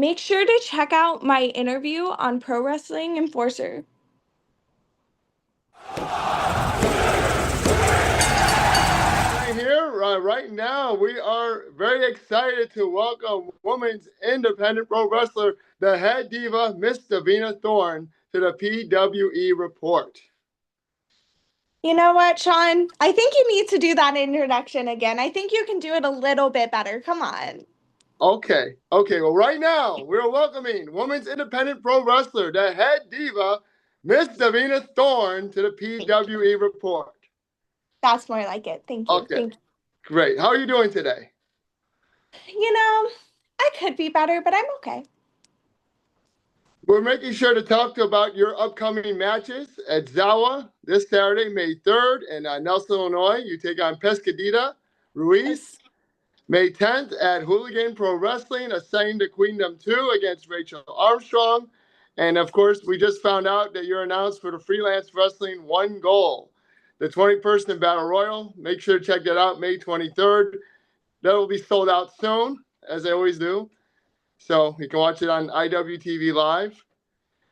make sure to check out my interview on Pro Wrestling Enforcer. Here right now, we are very excited to welcome women's independent pro wrestler, the head diva, Miss Davina Thorne, to the PWE Report. You know what, Sean? I think you need to do that introduction again. I think you can do it a little bit better. Come on. Okay. Well, right now, we're welcoming women's independent pro wrestler, the head diva, Miss Davina Thorne, to the PWE Report. That's more like it. Thank you. Okay. Thank you. Great. How are you doing today? You know, I could be better, but I'm okay. We're making sure to talk about your upcoming matches at Zawa this Saturday, May 3rd, in Nelson, Illinois. You take on Pescadita, Ruiz. Yes. May 10th at Hooligan Pro Wrestling, assigned to Queendom II against Rachel Armstrong. And of course, we just found out that you're announced for the Freelance Wrestling One Goal, the 20-person Battle Royale. Make sure to check that out May 23rd. That will be sold out soon, as they always do. So you can watch it on IWTV Live.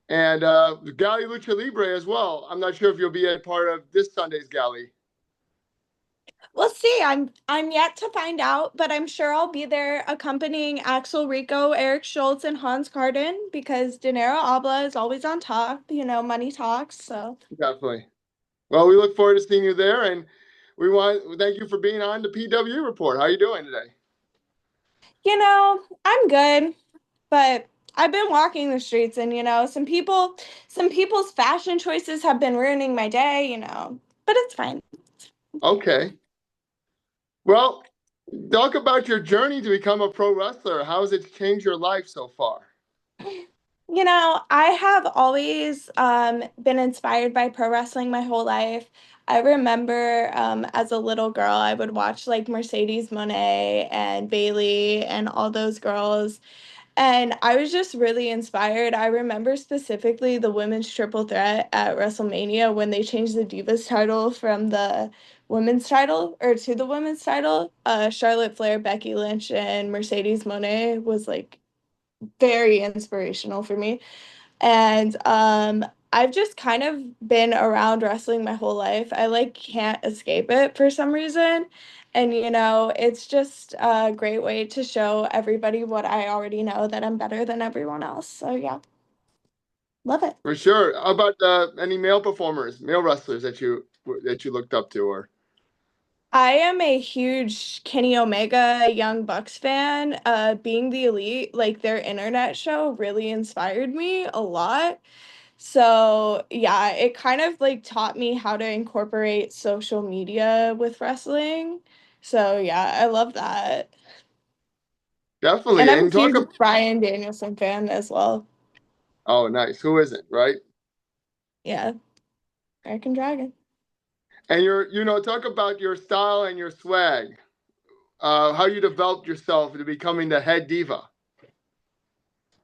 And Galli Lucha Libre as well. I'm not sure if you'll be a part of this Sunday's Galli. We'll see. I'm yet to find out, but I'm sure I'll be there accompanying Axel Rico, Eric Schultz, and Hans Carden because Dinero Habla is always on top. You know, money talks. So Definitely. Well, we look forward to seeing you there, and we thank you for being on the PWE Report. How are you doing today? You know, I'm good, but I've been walking the streets and, you know, some people's fashion choices have been ruining my day, you know, but it's fine. Okay. Well, talk about your journey to become a pro wrestler. How has it changed your life so far? You know, I have always been inspired by pro wrestling my whole life. I remember as a little girl, I would watch like Mercedes Moné and Bailey and all those girls. And I was just really inspired. I remember specifically the women's triple threat at WrestleMania when they changed the Divas title from the women's title or to the women's title. Charlotte Flair, Becky Lynch, and Mercedes Moné was like very inspirational for me. And I've just kind of been around wrestling my whole life. I like can't escape it for some reason. And you know, it's just a great way to show everybody what I already know, that I'm better than everyone else. So yeah. Love it. For sure. How about any male performers, male wrestlers that you looked up to, or? I am a huge Kenny Omega Young Bucks fan. Being the Elite, like their internet show really inspired me a lot. So yeah, it kind of like taught me how to incorporate social media with wrestling. So yeah, I love that. And Definitely. I'm a And talk huge about. Bryan Danielson fan as well. Oh, nice. Who isn't, right? Yeah, American Dragon. And talk about your style and your swag. How you developed yourself into becoming the head diva.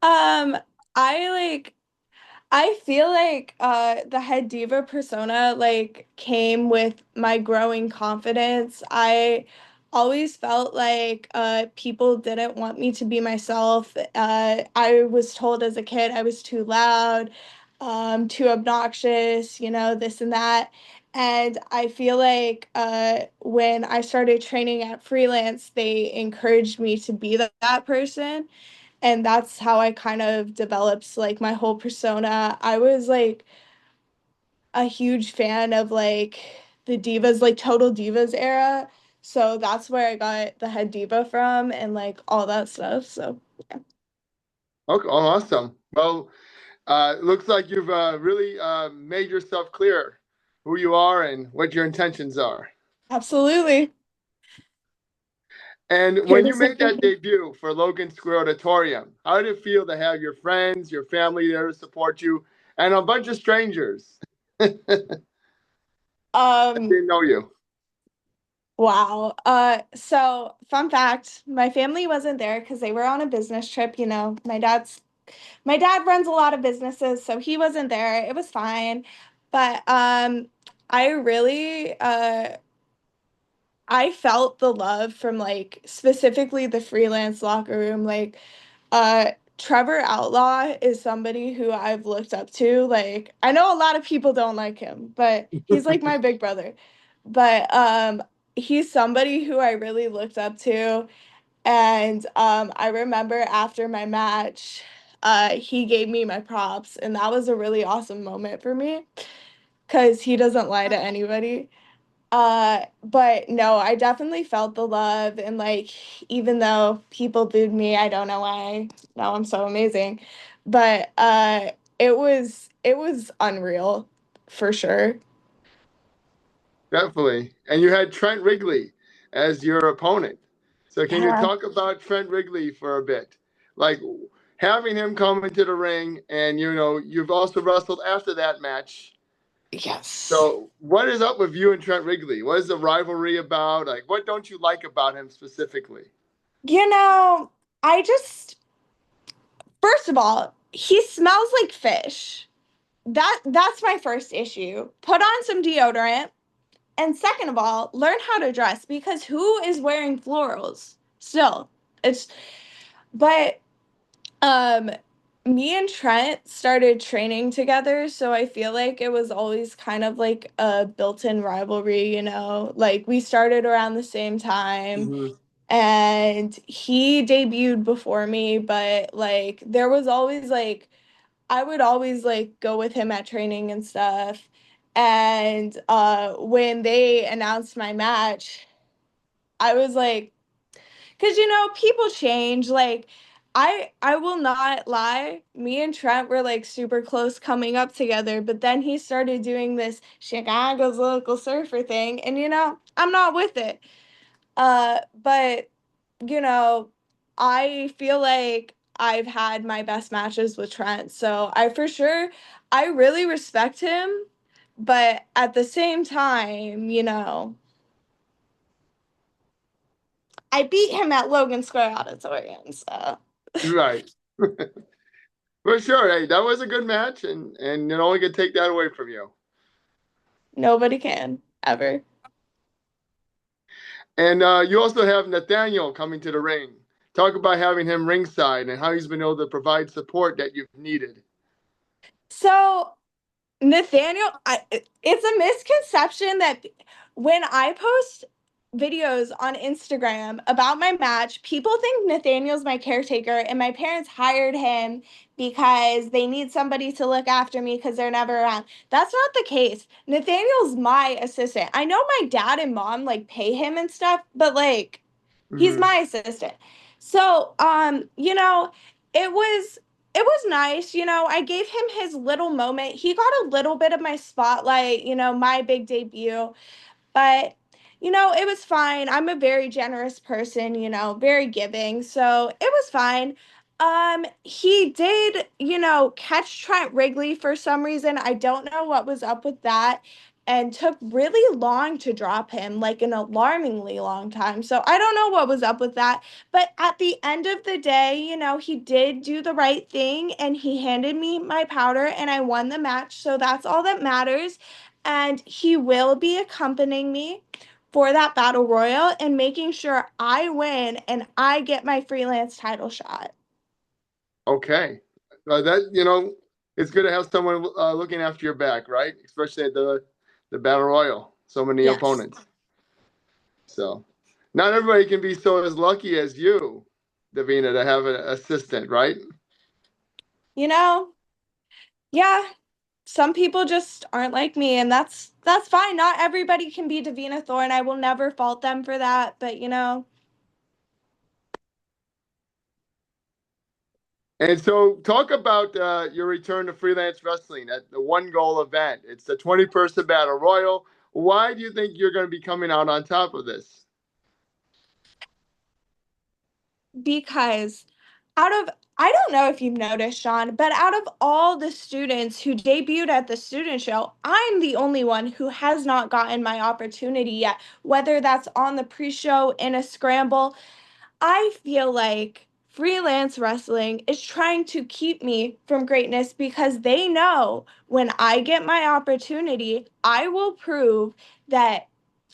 Um, I like I feel like the head diva persona like came with my growing confidence. I always felt like people didn't want me to be myself. I was told as a kid I was too loud, too obnoxious, you know, this and that. And I feel like when I started training at freelance, they encouraged me to be that person, and that's how I kind of developed like my whole persona. I was like a huge fan of like the divas, like Total Divas era. So that's where I got the head diva from and like all that stuff. So yeah. Okay, awesome. Well, looks like you've really made yourself clear who you are and what your intentions are. Absolutely. And Here when to you made support that you. debut for Logan Square Auditorium, how did it feel to have your friends, your family there to support you, and a bunch of strangers that Um didn't know you? wow. So fun fact, my family wasn't there because they were on a business trip, you know. My dad runs a lot of businesses, so he wasn't there. It was fine. But I really I felt the love from like specifically the freelance locker room. Like Trevor Outlaw is somebody who I've looked up to. Like, I know a lot of people don't like him, but he's like my big brother. But he's somebody who I really looked up to. And I remember after my match, he gave me my props, and that was a really awesome moment for me because he doesn't lie to anybody. But no, I definitely felt the love, and like even though people booed me, I don't know why. Now I'm so amazing. But it was unreal for sure. Definitely. And you had Trent Wrigley as your opponent. So can you Yeah. talk about Trent Wrigley for a bit? Like having him come into the ring and you've also wrestled after that match. Yes. So what is up with you and Trent Wrigley? What is the rivalry about? Like what don't you like about him specifically? You know, I just first of all, he smells like fish. That's my first issue. Put on some deodorant. And second of all, learn how to dress because who is wearing florals? Still, it's but um me and Trent started training together, so I feel like it was always kind of like a built-in rivalry, you know? Like we started around the same time Mm-hmm. and he debuted before me, but like there was always like I would always like go with him at training and stuff. And when they announced my match, I was like, because people change. Like, I will not lie. Me and Trent were like super close coming up together, but then he started doing this Chicago's local surfer thing, and I'm not with it. But you know, I feel like I've had my best matches with Trent, so I really respect him, but at the same time, I beat him at Logan Square Auditorium, so Right. For sure. Hey, that was a good match and no one can take that away from you. nobody can ever. And you also have Nathaniel coming to the ring. Talk about having him ringside and how he's been able to provide support that you've needed. So Nathaniel, it's a misconception that when I post videos on Instagram about my match, people think Nathaniel's my caretaker, and my parents hired him because they need somebody to look after me because they're never around. That's not the case. Nathaniel's my assistant. I know my dad and mom like pay him and stuff, but like he's Mm-hmm. my assistant. So, it was nice, I gave him his little moment. He got a little bit of my spotlight, my big debut. But, it was fine. I'm a very generous person, very giving. So it was fine. He did, catch Trent Wrigley for some reason. I don't know what was up with that. And took really long to drop him, like an alarmingly long time. So I don't know what was up with that. But at the end of the day, he did do the right thing and he handed me my powder and I won the match. So that's all that matters, and he will be accompanying me for that battle royal and making sure I win and I get my freelance title shot. Okay. It's good to have someone looking after your back, right? Especially at the Battle Royal. So many Yes. opponents. So not everybody can be so as lucky as you, Davina, to have an assistant, right? You know, yeah, some people just aren't like me, and that's fine. Not everybody can be Davina Thorne. I will never fault them for that, but And so, talk about your return to freelance wrestling at the One Goal event. It's the 20-person battle royal. Why do you think you're going to be coming out on top of this? because out of I don't know if you've noticed, Sean, but out of all the students who debuted at the student show, I'm the only one who has not gotten my opportunity yet, whether that's on the pre-show in a scramble. I feel like freelance wrestling is trying to keep me from greatness because they know when I get my opportunity, I will prove that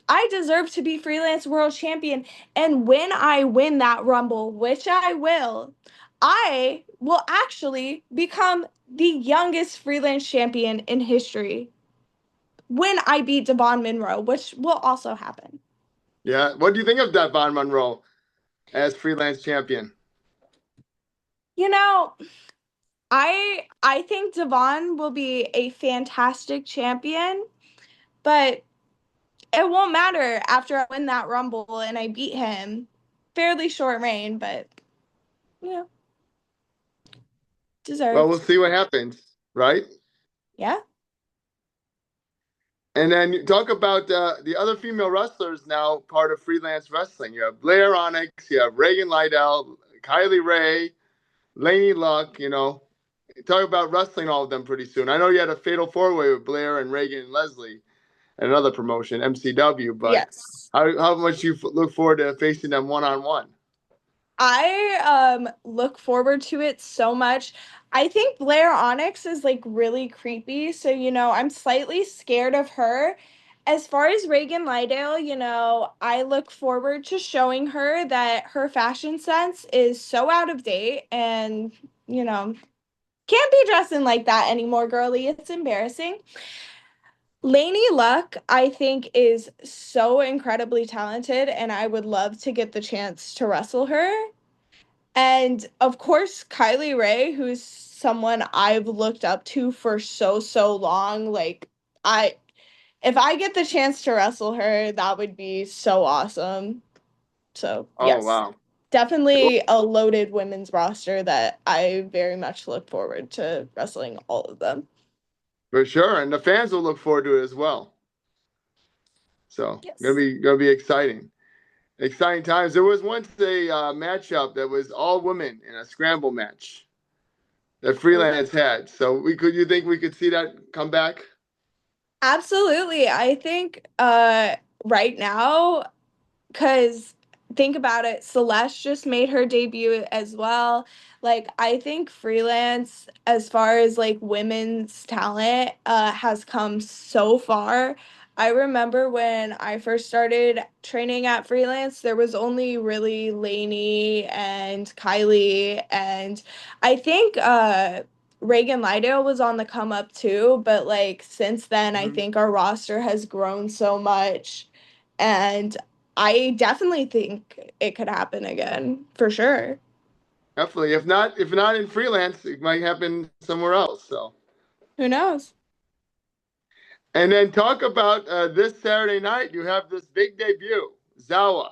I deserve to be freelance world champion. And when I win that rumble, which I will, I will actually become the youngest freelance champion in history when I beat Devon Monroe, which will also happen. Yeah. What do you think of Devon Monroe as freelance champion? You know, I think Devon will be a fantastic champion, but it won't matter after I win that Rumble and I beat him. Fairly short reign, but you know, Well, we'll deserved. see what happens, right? Yeah. And then you talk about the other female wrestlers now part of freelance wrestling. You have Blair Onyx, you have Reagan Lydell, Kylie Ray, Lainey Luck. Talk about wrestling all of them pretty soon. I know you had a fatal four-way with Blair and Reagan and Leslie and another promotion, MCW, but Yes. how much you look forward to facing them one-on-one? I look forward to it so much. I think Blair Onyx is like really creepy, so I'm slightly scared of her. As far as Reagan Lydale, I look forward to showing her that her fashion sense is so out of date and, you know, can't be dressing like that anymore, girly. It's embarrassing. Lainey Luck, I think, is so incredibly talented, and I would love to get the chance to wrestle her. And of course, Kylie Ray, who's someone I've looked up to for so, so long. Like, I, if I get the chance to wrestle her, that would be so awesome. So, Oh yes, wow, definitely a loaded women's roster that I very much look forward to wrestling all of them. for sure, and the fans will look forward to it as well. So Yes. gonna be exciting. Exciting times. There was once a matchup that was all women in a scramble match that Oh, freelance had. So you think we could see that come back? absolutely. I think right now, because think about it, Celeste just made her debut as well. Like, I think freelance, as far as like women's talent, has come so far. I remember when I first started training at freelance, there was only really Lainey and Kylie, and I think Reagan Lydale was on the come up too, but like since then, I Mm-hmm. think our roster has grown so much. And I definitely think it could happen again, for sure. Definitely. If not in freelance, it might happen somewhere else. So, Who knows? and then talk about this Saturday night. You have this big debut, Zawa.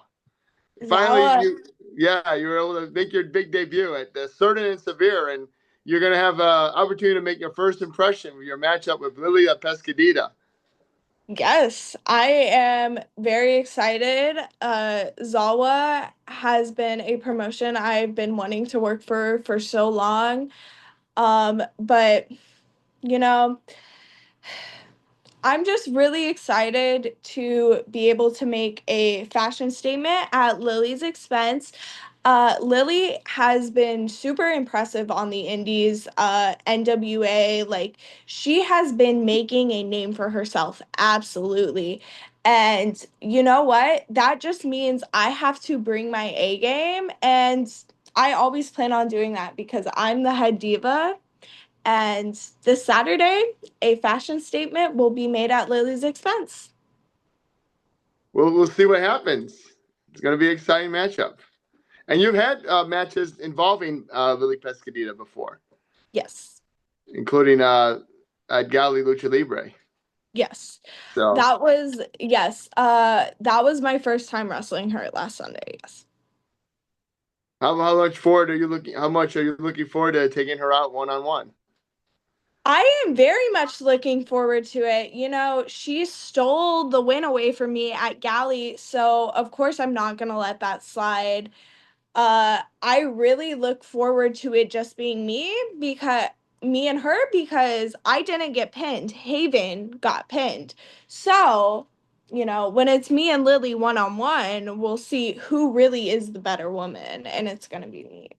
Finally, Zawa, you were able to make your big debut at the Certain and Severe, and you're gonna have an opportunity to make your first impression with your matchup with Lili Pescadita. yes, I am very excited. Zawa has been a promotion I've been wanting to work for so long. But you know, I'm just really excited to be able to make a fashion statement at Lily's expense. Lily has been super impressive on the indies, NWA. Like, she has been making a name for herself, absolutely. And you know what? That just means I have to bring my A game. And I always plan on doing that because I'm the head diva. And this Saturday, a fashion statement will be made at Lily's expense. We'll see what happens. It's gonna be an exciting matchup. And you've had matches involving Lili Pescadita before, Yes. including at Galli Lucha Libre. Yes. So, That was my first time wrestling her last Sunday. Yes. how much forward are you looking? How much are you looking forward to taking her out one-on-one? I am very much looking forward to it. She stole the win away from me at Galley, so of course I'm not gonna let that slide. I really look forward to it just being me and her because I didn't get pinned. Haven got pinned. So, when it's me and Lily one on one, we'll see who really is the better woman, and it's gonna be me.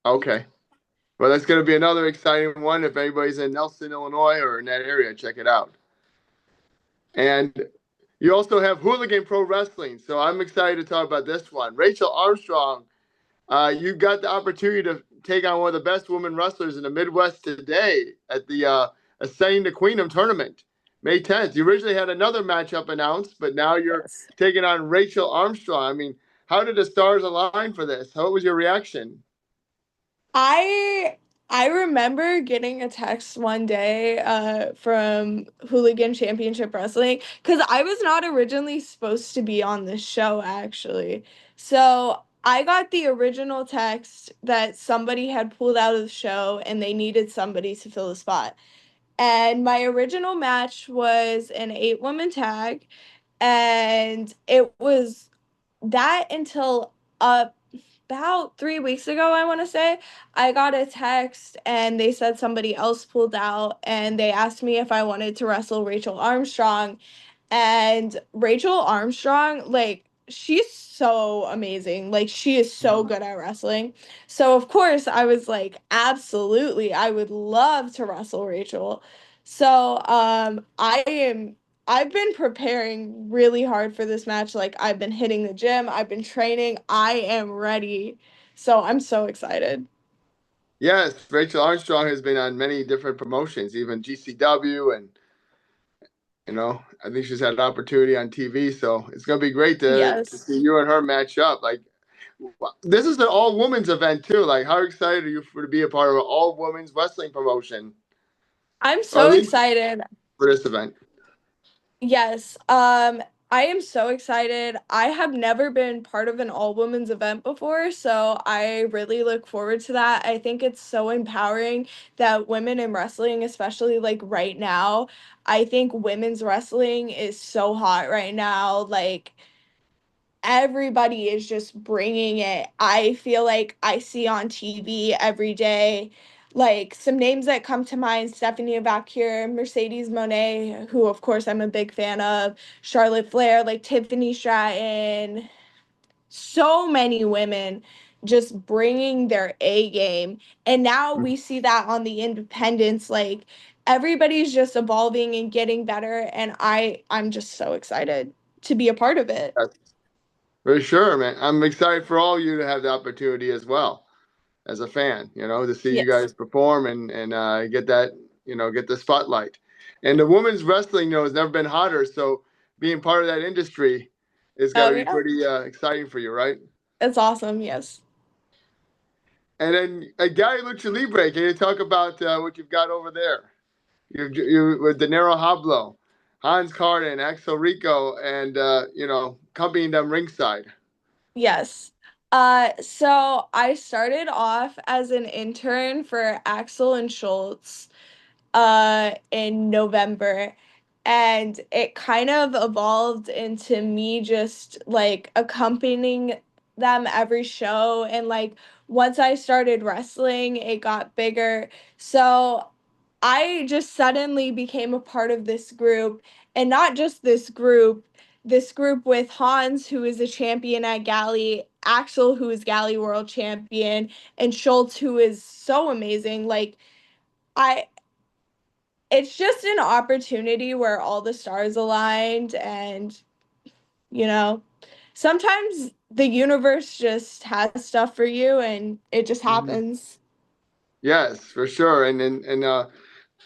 Okay. Well, that's going to be another exciting one. If anybody's in Nelson, Illinois, or in that area, check it out. And you also have Hooligan Pro Wrestling. So I'm excited to talk about this one. Rachel Armstrong, you got the opportunity take on one of the best women wrestlers in the Midwest today at the Ascending to Queendom tournament, May 10th. You originally had another matchup announced, but now you're Yes. taking on Rachel Armstrong. I mean, how did the stars align for this? What was your reaction? I I remember getting a text one day from Hooligan Championship Wrestling because I was not originally supposed to be on this show actually. So I got the original text that somebody had pulled out of the show and they needed somebody to fill the spot. And my original match was an 8-woman tag, and it was that until about 3 weeks ago, I want to say, I got a text and they said somebody else pulled out and they asked me if I wanted to wrestle Rachel Armstrong. And Rachel Armstrong, like, she's so amazing. Like, she is so good at wrestling. So, of course, I was like, absolutely, I would love to wrestle Rachel. So, I've been preparing really hard for this match. Like, I've been hitting the gym, I've been training, I am ready. So, I'm so excited. Yes, Rachel Armstrong has been on many different promotions, even GCW, and I think she's had an opportunity on TV. So it's going to be great to Yes. see you and her match up. Like, this is an all women's event too. Like, how excited are you to be a part of an all women's wrestling promotion, I'm or at so least excited. for this event? Yes, I am so excited. I have never been part of an all women's event before, so I really look forward to that. I think it's so empowering that women in wrestling, especially like right now, I think women's wrestling is so hot right now. Like, everybody is just bringing it. I feel like I see on TV every day, like some names that come to mind: Stephanie Vacure, Mercedes Monet, who of course I'm a big fan of, Charlotte Flair, like Tiffany Stratton, so many women just bringing their A game. And now we see that on the independents, like everybody's just evolving and getting better, and I'm just so excited to be a part of it. Yes, for sure, man. I'm excited for all of you to have the opportunity as well as a fan. To see you Yes. guys perform and get that, get the spotlight. And the women's wrestling, has never been hotter. So being part of that industry is got Oh to be yeah. pretty exciting for you, right? It's awesome. Yes. And then Galli Lucha Libre, can you talk about what you've got over there? You with De Niro Hablo, Hans Carden, Axel Rico, and accompanying them ringside. Yes. So I started off as an intern for Axel and Schultz in November, and it kind of evolved into me just like accompanying them every show, and like once I started wrestling it got bigger, so I just suddenly became a part of this group, and not just this group with Hans, who is a champion at Galli, Axel, who is Galli world champion, and Schultz, who is so amazing. Like, I it's just an opportunity where all the stars aligned, and you know sometimes the universe just has stuff for you and it just Mhm. happens. Yes, for sure. And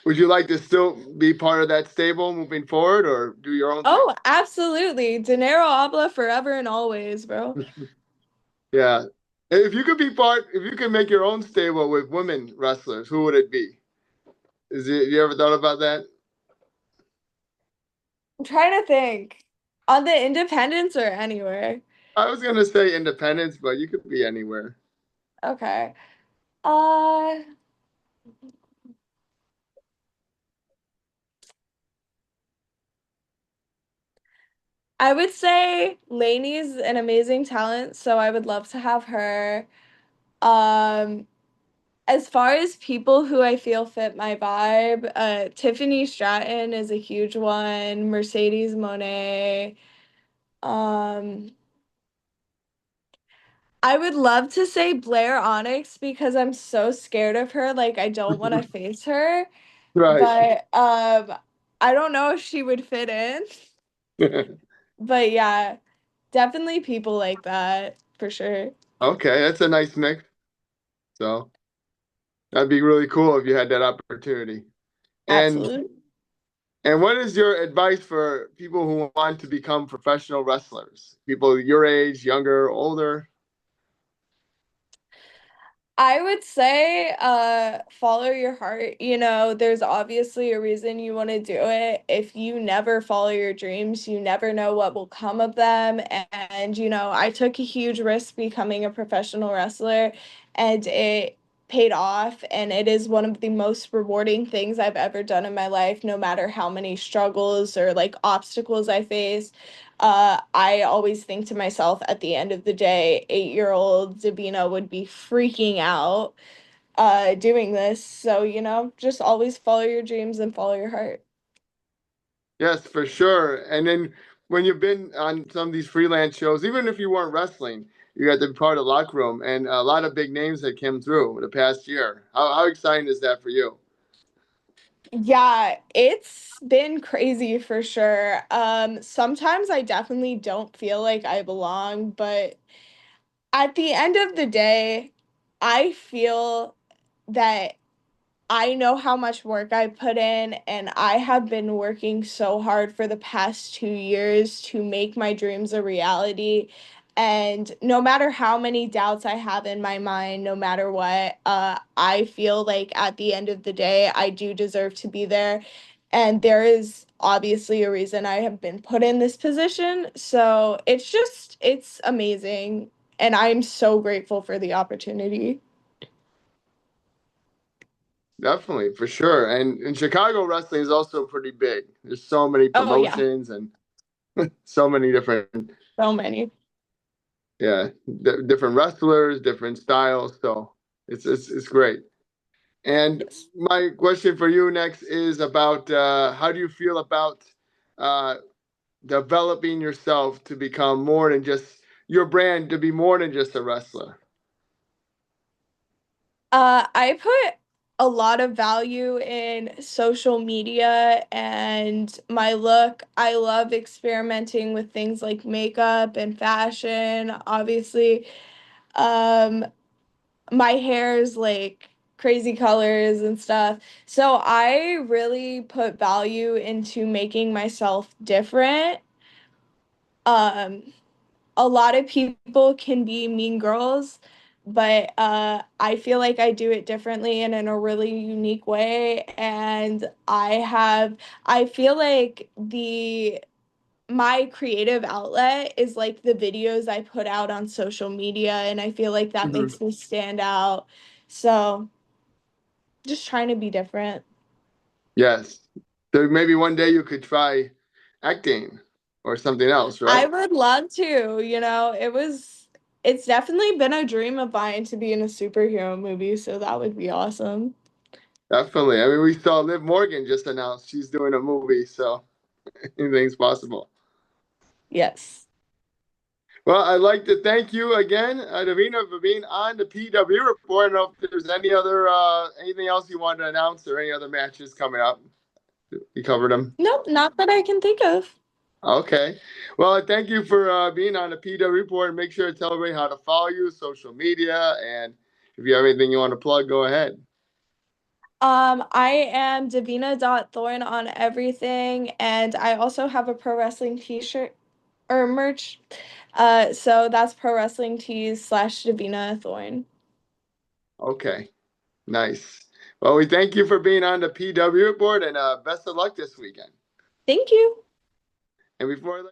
would you like to still be part of that stable moving forward, or do your own thing? Oh, absolutely. Dinero Abla forever and always, bro. Yeah. If you could make your own stable with women wrestlers, who would it be? You ever thought about that? I'm trying to think. On the independents or anywhere. I was gonna say independence, but you could be anywhere. Okay. uh I would say Lainey's an amazing talent, so I would love to have her. um As far as people who I feel fit my vibe, Tiffany Stratton is a huge one. Mercedes Monet. Um, I would love to say Blair Onyx because I'm so scared of her. Like, I don't want to face her. Right. But I don't know if she would fit in. But yeah, definitely people like that for sure. Okay, that's a nice mix. So. That'd be really cool if you had that opportunity. And Absolutely. and what is your advice for people who want to become professional wrestlers? People your age, younger, older? I would say follow your heart. You know, there's obviously a reason you want to do it. If you never follow your dreams, you never know what will come of them. And you know, I took a huge risk becoming a professional wrestler and it paid off, and it is one of the most rewarding things I've ever done in my life, no matter how many struggles or like obstacles I face. I always think to myself at the end of the day, 8-year-old Davina would be freaking out doing this. So, you know, just always follow your dreams and follow your heart. Yes, for sure. And then when you've been on some of these freelance shows, even if you weren't wrestling, you got to be part of the locker room and a lot of big names that came through the past year. How exciting is that for you? Yeah, it's been crazy for sure. Sometimes I definitely don't feel like I belong, but at the end of the day, I feel that I know how much work I put in, and I have been working so hard for the past 2 years to make my dreams a reality. And no matter how many doubts I have in my mind, no matter what, I feel like at the end of the day, I do deserve to be there. And there is obviously a reason I have been put in this position. So it's amazing. And I'm so grateful for the opportunity. Definitely, for sure. And in Chicago, wrestling is also pretty big. There's so many Oh, yeah, promotions and so many different, so many. yeah, different wrestlers, different styles. So it's great. And Yes. my question for you next is about how do you feel about uh, developing yourself to become more than just your brand, to be more than just a wrestler? I put a lot of value in social media and my look. I love experimenting with things like makeup and fashion. Obviously, um, my hair is like crazy colors and stuff. So I really put value into making myself different. Um, a lot of people can be mean girls, but I feel like I do it differently and in a really unique way. And I feel like my creative outlet is like the videos I put out on social media, and I feel like that Mhm. makes me stand out. So just trying to be different. Yes. So maybe one day you could try acting or something else, I right? would love to, it's definitely been a dream of mine to be in a superhero movie, so that would be awesome. Definitely. I mean, we saw Liv Morgan just announced she's doing a movie, so anything's possible. Yes. Well, I'd like to thank you again, Davina, for being on the PW Report. I don't know if there's any other anything else you wanted to announce or any other matches coming up. We covered them. Nope, not that I can think of. Okay. Well, thank you for being on the PW Report. Make sure to tell everybody how to follow you, social media, and if you have anything you want to plug, go ahead. I am Davina.Thorne on everything, and I also have a pro wrestling t-shirt or merch. So that's pro wrestling tees slash Davina Thorne. Okay. Nice. Well, we thank you for being on the PW Report and best of luck this weekend. Thank you. And before